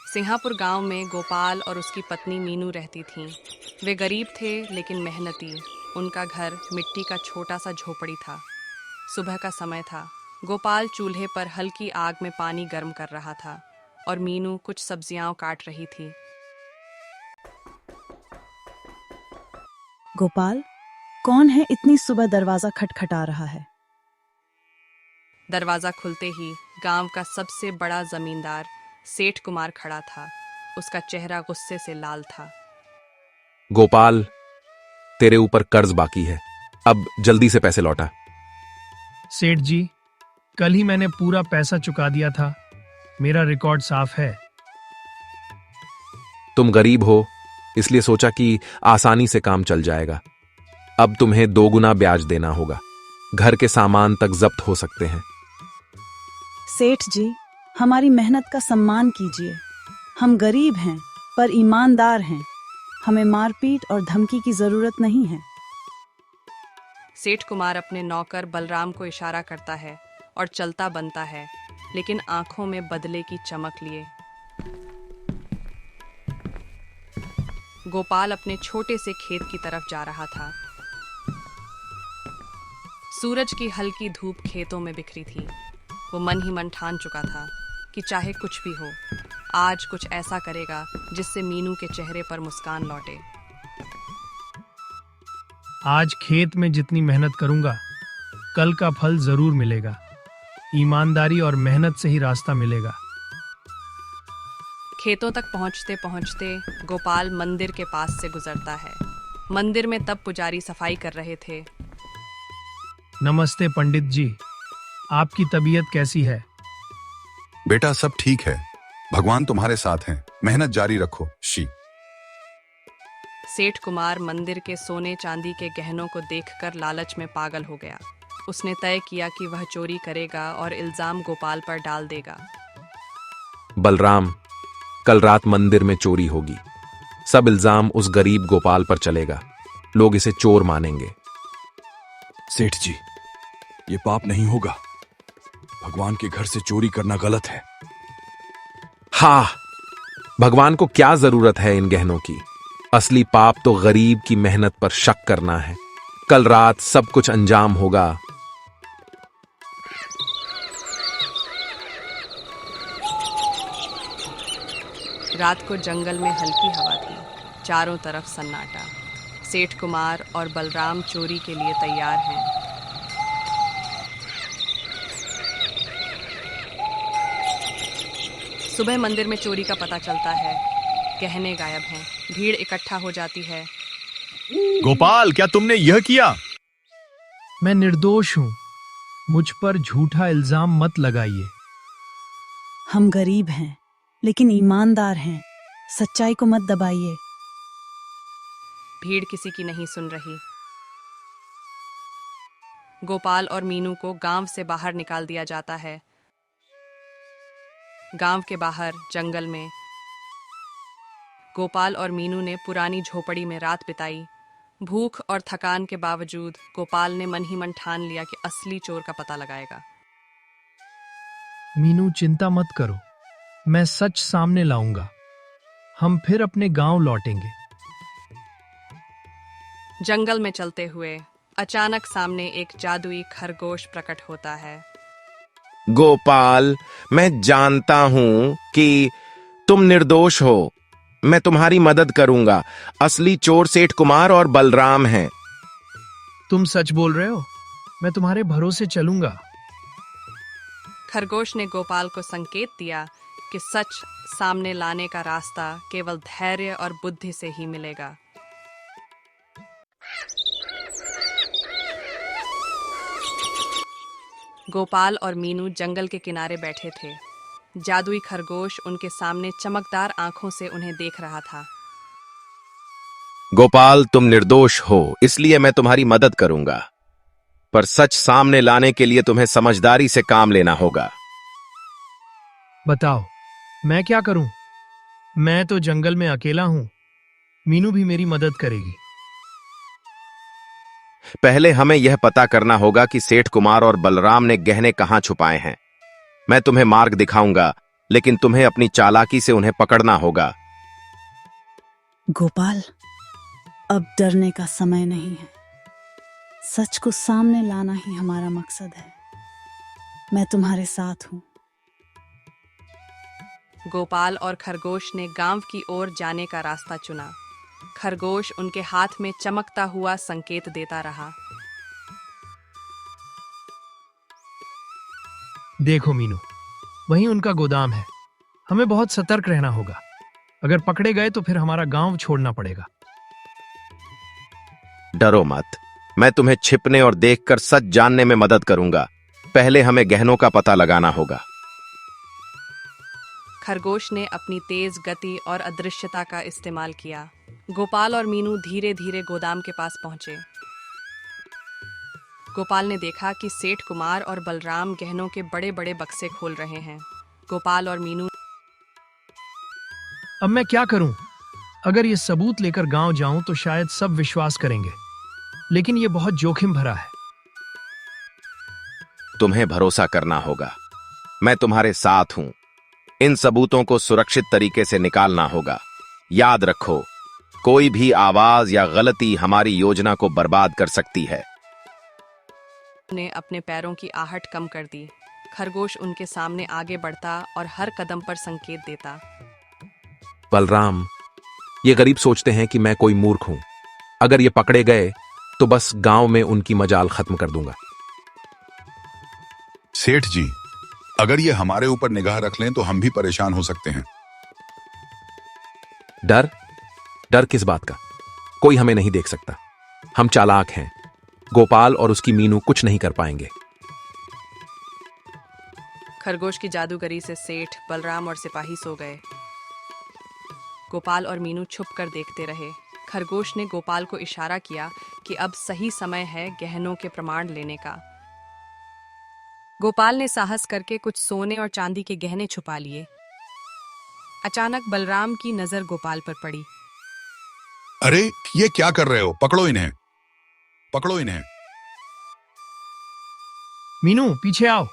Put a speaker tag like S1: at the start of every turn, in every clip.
S1: सिंहापुर गांव में गोपाल और उसकी पत्नी मीनू रहती थीं। वे गरीब थे लेकिन मेहनती। उनका घर मिट्टी का छोटा सा झोपड़ी था। सुबह का समय था। गोपाल चूल्हे पर हल्की आग में पानी गर्म कर रहा था और मीनू कुछ सब्जियां काट रही थी।
S2: गोपाल, कौन है इतनी सुबह दरवाजा खटखटा रहा है?
S1: दरवाजा खुलते ही गांव का सबसे बड़ा जमींदार सेठ कुमार खड़ा था। उसका चेहरा गुस्से से लाल था।
S3: गोपाल, तेरे ऊपर कर्ज बाकी है, अब जल्दी से पैसे लौटा।
S4: सेठ जी, कल ही मैंने पूरा पैसा चुका दिया था। मेरा रिकॉर्ड साफ है।
S3: तुम गरीब हो, इसलिए सोचा कि आसानी से काम चल जाएगा। अब तुम्हें 2 गुना ब्याज देना होगा। घर के सामान तक जब्त हो सकते हैं।
S2: सेठ जी, हमारी मेहनत का सम्मान कीजिए। हम गरीब हैं पर ईमानदार हैं। हमें मारपीट और धमकी की जरूरत नहीं है।
S1: सेठ कुमार अपने नौकर बलराम को इशारा करता है और चलता बनता है, लेकिन आंखों में बदले की चमक लिए। गोपाल अपने छोटे से खेत की तरफ जा रहा था। सूरज की हल्की धूप खेतों में बिखरी थी। वो मन ही मन ठान चुका था कि चाहे कुछ भी हो, आज कुछ ऐसा करेगा जिससे मीनू के चेहरे पर मुस्कान लौटे।
S4: आज खेत में जितनी मेहनत करूंगा, कल का फल जरूर मिलेगा। ईमानदारी और मेहनत से ही रास्ता मिलेगा।
S1: खेतों तक पहुंचते पहुंचते गोपाल मंदिर के पास से गुजरता है। मंदिर में तब पुजारी सफाई कर रहे थे।
S4: नमस्ते पंडित जी, आपकी तबीयत कैसी है?
S5: बेटा, सब ठीक है। भगवान तुम्हारे साथ हैं। मेहनत जारी रखो। शी।
S1: सेठ कुमार मंदिर के सोने चांदी के गहनों को देखकर लालच में पागल हो गया। उसने तय किया कि वह चोरी करेगा और इल्जाम गोपाल पर डाल देगा।
S3: बलराम, कल रात मंदिर में चोरी होगी। सब इल्जाम उस गरीब गोपाल पर चलेगा। लोग इसे चोर मानेंगे।
S6: सेठ जी, ये पाप नहीं होगा। भगवान के घर से चोरी करना गलत है।
S3: हाँ, भगवान को क्या जरूरत है इन गहनों की? असली पाप तो गरीब की मेहनत पर शक करना है। कल रात सब कुछ अंजाम होगा।
S1: रात को जंगल में हल्की हवा थी। चारों तरफ सन्नाटा। सेठ कुमार और बलराम चोरी के लिए तैयार हैं। सुबह मंदिर में चोरी का पता चलता है। गहने गायब हैं। भीड़ इकट्ठा हो जाती है।
S6: गोपाल, क्या तुमने यह किया?
S4: मैं निर्दोष हूं। मुझ पर झूठा इल्जाम मत लगाइए।
S2: हम गरीब हैं लेकिन ईमानदार हैं। सच्चाई को मत दबाइए।
S1: भीड़ किसी की नहीं सुन रही। गोपाल और मीनू को गांव से बाहर निकाल दिया जाता है। गांव के बाहर जंगल में गोपाल और मीनू ने पुरानी झोपड़ी में रात बिताई। भूख और थकान के बावजूद गोपाल ने मन ही मन ठान लिया कि असली चोर का पता लगाएगा।
S4: मीनू, चिंता मत करो। मैं सच सामने लाऊंगा। हम फिर अपने गांव लौटेंगे।
S1: जंगल में चलते हुए अचानक सामने एक जादुई खरगोश प्रकट होता है।
S7: गोपाल, मैं जानता हूं कि तुम निर्दोष हो। मैं तुम्हारी मदद करूंगा। असली चोर सेठ कुमार और बलराम हैं।
S4: तुम सच बोल रहे हो? मैं तुम्हारे भरोसे चलूंगा।
S1: खरगोश ने गोपाल को संकेत दिया कि सच सामने लाने का रास्ता केवल धैर्य और बुद्धि से ही मिलेगा। गोपाल और मीनू जंगल के किनारे बैठे थे। जादुई खरगोश उनके सामने चमकदार आंखों से उन्हें देख रहा था।
S7: गोपाल, तुम निर्दोष हो, इसलिए मैं तुम्हारी मदद करूंगा। पर सच सामने लाने के लिए तुम्हें समझदारी से काम लेना होगा।
S4: बताओ, मैं क्या करूं? मैं तो जंगल में अकेला हूं। मीनू भी मेरी मदद करेगी।
S7: पहले हमें यह पता करना होगा कि सेठ कुमार और बलराम ने गहने कहां छुपाए हैं। मैं तुम्हें मार्ग दिखाऊंगा, लेकिन तुम्हें अपनी चालाकी से उन्हें पकड़ना होगा।
S2: गोपाल, अब डरने का समय नहीं है। सच को सामने लाना ही हमारा मकसद है। मैं तुम्हारे साथ हूं।
S1: गोपाल और खरगोश ने गांव की ओर जाने का रास्ता चुना। खरगोश उनके हाथ में चमकता हुआ संकेत देता रहा।
S4: देखो मीनू, वहीं उनका गोदाम है। हमें बहुत सतर्क रहना होगा। अगर पकड़े गए तो फिर हमारा गांव छोड़ना पड़ेगा।
S7: डरो मत, मैं तुम्हें छिपने और देखकर सच जानने में मदद करूंगा। पहले हमें गहनों का पता लगाना होगा।
S1: खरगोश ने अपनी तेज गति और अदृश्यता का इस्तेमाल किया। गोपाल और मीनू धीरे धीरे गोदाम के पास पहुंचे। गोपाल ने देखा कि सेठ कुमार और बलराम गहनों के बड़े बड़े बक्से खोल रहे हैं। गोपाल और मीनू,
S4: अब मैं क्या करूं? अगर ये सबूत लेकर गांव जाऊं तो शायद सब विश्वास करेंगे, लेकिन ये बहुत जोखिम भरा है।
S7: तुम्हें भरोसा करना होगा। मैं तुम्हारे साथ हूं। इन सबूतों को सुरक्षित तरीके से निकालना होगा। याद रखो, कोई भी आवाज या गलती हमारी योजना को बर्बाद कर सकती है।
S1: ने अपने पैरों की आहट कम कर दी। खरगोश उनके सामने आगे बढ़ता और हर कदम पर संकेत देता।
S3: बलराम, ये गरीब सोचते हैं कि मैं कोई मूर्ख हूं। अगर ये पकड़े गए तो बस गांव में उनकी मजाल खत्म कर दूंगा।
S5: सेठ जी, अगर ये हमारे ऊपर निगाह रख लें तो हम भी परेशान हो सकते हैं।
S3: डर? डर किस बात का? कोई हमें नहीं देख सकता। हम चालाक हैं। गोपाल और उसकी मीनू कुछ नहीं कर पाएंगे।
S1: खरगोश की जादूगरी से सेठ, बलराम और सिपाही सो गए। गोपाल और मीनू छुप कर देखते रहे। खरगोश ने गोपाल को इशारा किया कि अब सही समय है गहनों के प्रमाण लेने का। गोपाल ने साहस करके कुछ सोने और चांदी के गहने छुपा लिए। अचानक बलराम की नजर गोपाल पर पड़ी।
S5: अरे, ये क्या कर रहे हो? पकड़ो इन्हें, पकड़ो इन्हें।
S4: मीनू, पीछे आओ।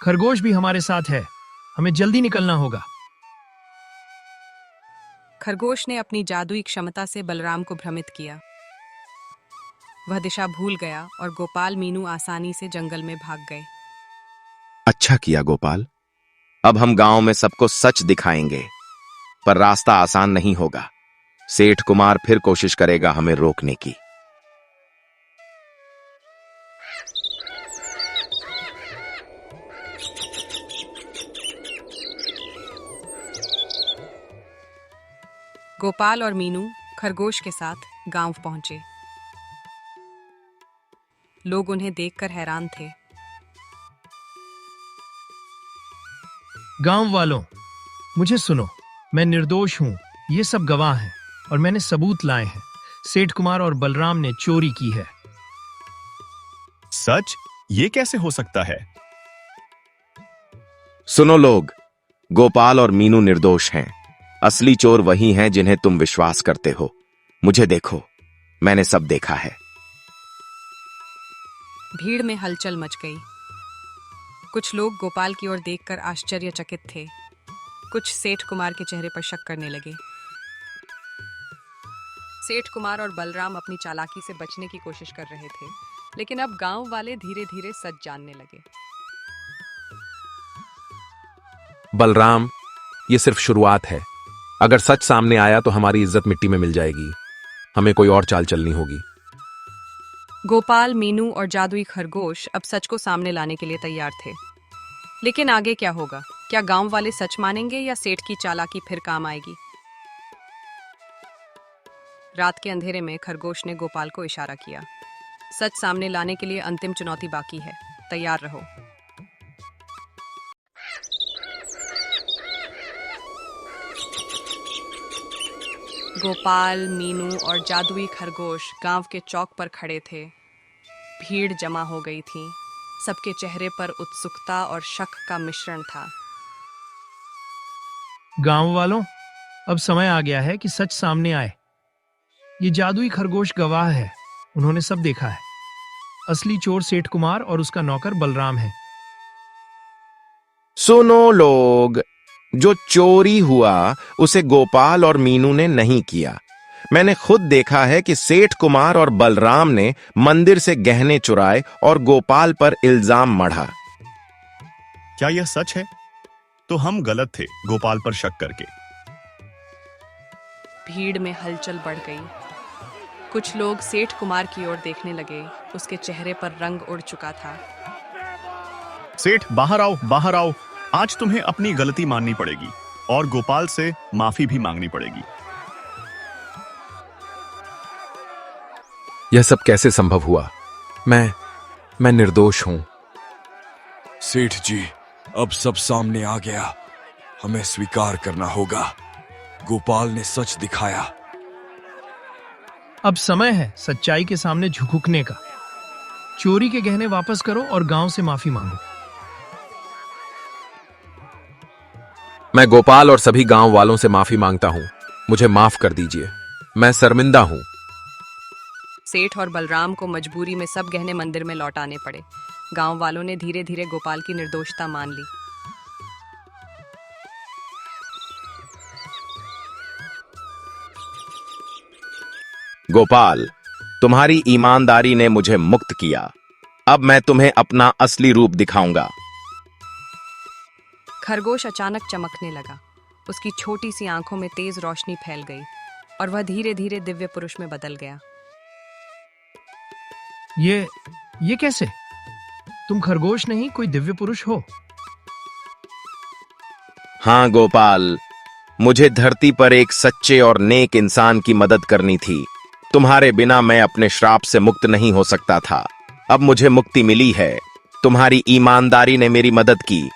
S4: खरगोश भी हमारे साथ है। हमें जल्दी निकलना होगा।
S1: खरगोश ने अपनी जादुई क्षमता से बलराम को भ्रमित किया। वह दिशा भूल गया और गोपाल मीनू आसानी से जंगल में भाग गए।
S7: अच्छा किया गोपाल। अब हम गांव में सबको सच दिखाएंगे, पर रास्ता आसान नहीं होगा। सेठ कुमार फिर कोशिश करेगा हमें रोकने की।
S1: गोपाल और मीनू खरगोश के साथ गांव पहुंचे। लोग उन्हें देखकर हैरान थे।
S4: गांव वालों, मुझे सुनो। मैं निर्दोष हूं। ये सब गवाह हैं और मैंने सबूत लाए हैं। सेठ कुमार और बलराम ने चोरी की है।
S6: सच? ये कैसे हो सकता है?
S7: सुनो लोग, गोपाल और मीनू निर्दोष हैं। असली चोर वही हैं जिन्हें तुम विश्वास करते हो। मुझे देखो, मैंने सब देखा है।
S1: भीड़ में हलचल मच गई। कुछ लोग गोपाल की ओर देखकर आश्चर्यचकित थे। कुछ सेठ कुमार के चेहरे पर शक करने लगे। सेठ कुमार और बलराम अपनी चालाकी से बचने की कोशिश कर रहे थे, लेकिन अब गांव वाले धीरे धीरे सच जानने लगे।
S3: बलराम, ये सिर्फ शुरुआत है। अगर सच सामने आया तो हमारी इज्जत मिट्टी में मिल जाएगी। हमें कोई और चाल चलनी होगी।
S1: गोपाल, मीनू और जादुई खरगोश अब सच को सामने लाने के लिए तैयार थे। लेकिन आगे क्या होगा? क्या गांव वाले सच मानेंगे या सेठ की चालाकी फिर काम आएगी? रात के अंधेरे में खरगोश ने गोपाल को इशारा किया। सच सामने लाने के लिए अंतिम चुनौती बाकी है। तैयार रहो। गोपाल, मीनू और जादुई खरगोश गांव के चौक पर खड़े थे। भीड़ जमा हो गई थी। सबके चेहरे पर उत्सुकता और शक का मिश्रण था।
S4: गांव वालों, अब समय आ गया है कि सच सामने आए। ये जादुई खरगोश गवाह है। उन्होंने सब देखा है। असली चोर सेठ कुमार और उसका नौकर बलराम है।
S7: सुनो लोग, जो चोरी हुआ उसे गोपाल और मीनू ने नहीं किया। मैंने खुद देखा है कि सेठ कुमार और बलराम ने मंदिर से गहने चुराए और गोपाल पर इल्जाम मढ़ा।
S8: क्या यह सच है? तो हम गलत थे गोपाल पर शक करके।
S1: भीड़ में हलचल बढ़ गई। कुछ लोग सेठ कुमार की ओर देखने लगे। उसके चेहरे पर रंग उड़ चुका था।
S8: सेठ, बाहर आओ, बाहर आओ। आज तुम्हें अपनी गलती माननी पड़ेगी और गोपाल से माफी भी मांगनी पड़ेगी।
S3: यह सब कैसे संभव हुआ? मैं निर्दोष हूं।
S6: सेठ जी, अब सब सामने आ गया। हमें स्वीकार करना होगा। गोपाल ने सच दिखाया।
S4: अब समय है सच्चाई के सामने झुकने का। चोरी के गहने वापस करो और गांव से माफी मांगो।
S3: मैं गोपाल और सभी गांव वालों से माफी मांगता हूं। मुझे माफ कर दीजिए। मैं शर्मिंदा हूं।
S1: सेठ और बलराम को मजबूरी में सब गहने मंदिर में लौटाने पड़े। गांव वालों ने धीरे धीरे गोपाल की निर्दोषता मान ली।
S7: गोपाल, तुम्हारी ईमानदारी ने मुझे मुक्त किया। अब मैं तुम्हें अपना असली रूप दिखाऊंगा।
S1: खरगोश अचानक चमकने लगा। उसकी छोटी सी आंखों में तेज रोशनी फैल गई और वह धीरे धीरे दिव्य पुरुष में बदल गया।
S4: ये कैसे? तुम खरगोश नहीं, कोई दिव्य पुरुष हो।
S7: हां गोपाल, मुझे धरती पर एक सच्चे और नेक इंसान की मदद करनी थी। तुम्हारे बिना मैं अपने श्राप से मुक्त नहीं हो सकता था। अब मुझे मुक्ति मिली है। तुम्हारी ईमानदारी ने मेरी मदद की।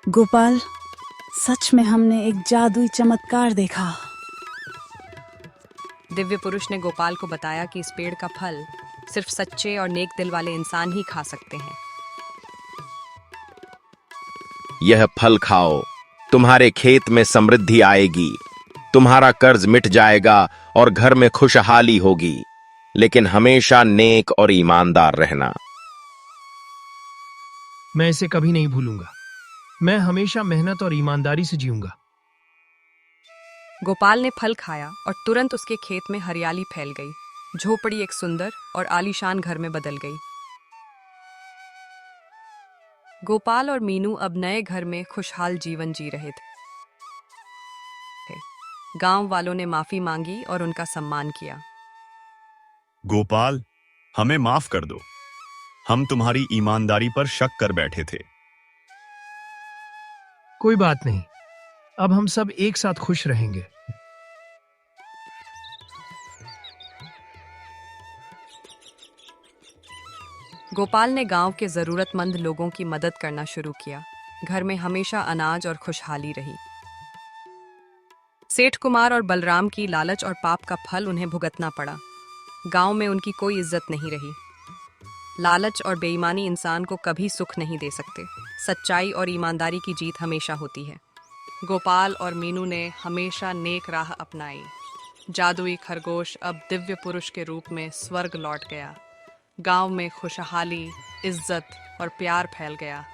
S2: गोपाल, सच में हमने एक जादुई चमत्कार देखा।
S1: दिव्य पुरुष ने गोपाल को बताया कि इस पेड़ का फल सिर्फ सच्चे और नेक दिल वाले इंसान ही खा सकते हैं।
S7: यह फल खाओ, तुम्हारे खेत में समृद्धि आएगी, तुम्हारा कर्ज मिट जाएगा और घर में खुशहाली होगी। लेकिन हमेशा नेक और ईमानदार रहना।
S4: मैं इसे कभी नहीं भूलूंगा। मैं हमेशा मेहनत और ईमानदारी से जीऊंगा।
S1: गोपाल ने फल खाया और तुरंत उसके खेत में हरियाली फैल गई। झोपड़ी एक सुंदर और आलीशान घर में बदल गई। गोपाल और मीनू अब नए घर में खुशहाल जीवन जी रहे थे। गांव वालों ने माफी मांगी और उनका सम्मान किया।
S8: गोपाल, हमें माफ कर दो। हम तुम्हारी ईमानदारी पर शक कर बैठे थे।
S4: कोई बात नहीं, अब हम सब एक साथ खुश रहेंगे।
S1: गोपाल ने गांव के जरूरतमंद लोगों की मदद करना शुरू किया। घर में हमेशा अनाज और खुशहाली रही। सेठ कुमार और बलराम की लालच और पाप का फल उन्हें भुगतना पड़ा। गांव में उनकी कोई इज्जत नहीं रही। लालच और बेईमानी इंसान को कभी सुख नहीं दे सकते। सच्चाई और ईमानदारी की जीत हमेशा होती है। गोपाल और मीनू ने हमेशा नेक राह अपनाई। जादुई खरगोश अब दिव्य पुरुष के रूप में स्वर्ग लौट गया। गांव में खुशहाली, इज्जत और प्यार फैल गया।